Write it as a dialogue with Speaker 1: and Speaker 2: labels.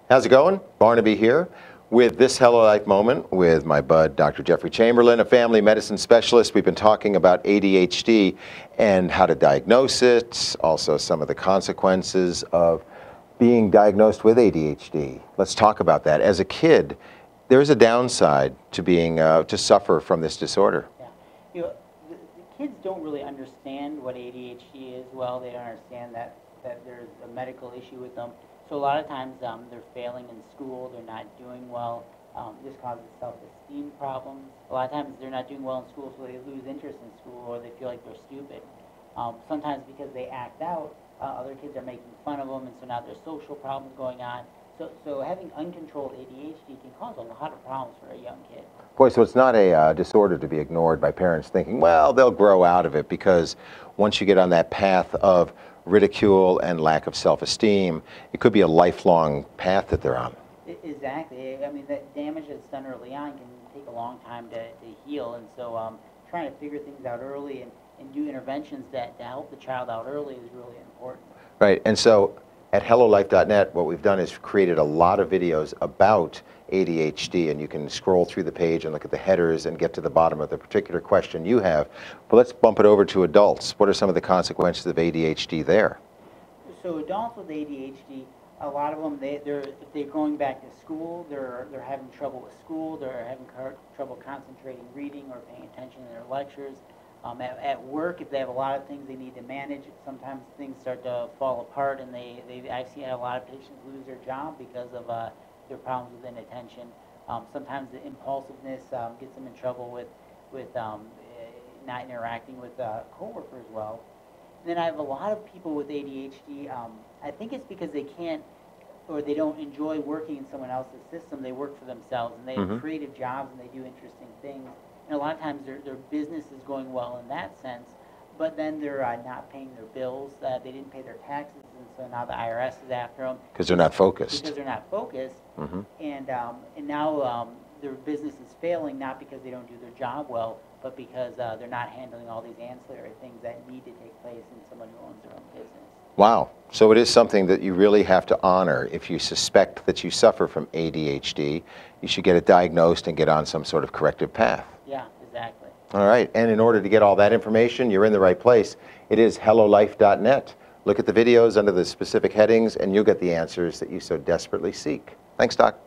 Speaker 1: How's it going? Barnaby here with this HelloLife moment with my bud, Dr. Jeffrey Chamberlain, a family medicine specialist. We've been talking about ADHD and how to diagnose it, also some of the consequences of being diagnosed with ADHD. Let's talk about that. As a kid, there is a downside to being to suffer from this disorder.
Speaker 2: Yeah, the kids don't really understand what ADHD is well. They don't understand that there's a medical issue with them. So a lot of times they're failing in school, they're not doing well. This causes self-esteem problems. A lot of times they're not doing well in school, so they lose interest in school or they feel like they're stupid. Sometimes because they act out, other kids are making fun of them, and so now there's social problems going on. So having uncontrolled ADHD can cause a lot of problems for a young kid.
Speaker 1: Boy, so it's not a disorder to be ignored by parents thinking, well, they'll grow out of it, because once you get on that path of ridicule and lack of self-esteem, it could be a lifelong path that they're on.
Speaker 2: Exactly. I mean, that damage that's done early on can take a long time to heal, and so trying to figure things out early and do interventions to help the child out early is really important.
Speaker 1: Right, and so at HelloLife.net, what we've done is created a lot of videos about ADHD, and you can scroll through the page and look at the headers and get to the bottom of the particular question you have. But let's bump it over to adults. What are some of the consequences of ADHD there?
Speaker 2: So adults with ADHD, a lot of them, if they're going back to school, they're having trouble with school, they're having trouble concentrating, reading, or paying attention to their lectures. At work, if they have a lot of things they need to manage, sometimes things start to fall apart, and I've seen a lot of patients lose their job because of their problems with inattention. Sometimes the impulsiveness gets them in trouble with not interacting with coworkers well. And then I have a lot of people with ADHD. I think it's because they can't, or they don't enjoy working in someone else's system. They work for themselves, and they have creative jobs, and they do interesting things. And a lot of times their business is going well in that sense, but then they're not paying their bills. They didn't pay their taxes, and so now the IRS is after them.
Speaker 1: Because they're not focused.
Speaker 2: Because they're not focused, and now their business is failing, not because they don't do their job well, but because they're not handling all these ancillary things that need to take place in someone who owns their own business.
Speaker 1: Wow. So it is something that you really have to honor. If you suspect that you suffer from ADHD, you should get it diagnosed and get on some sort of corrective path.
Speaker 2: Yeah, exactly.
Speaker 1: All right. And in order to get all that information, you're in the right place. It is HelloLife.net. Look at the videos under the specific headings, and you'll get the answers that you so desperately seek. Thanks, Doc.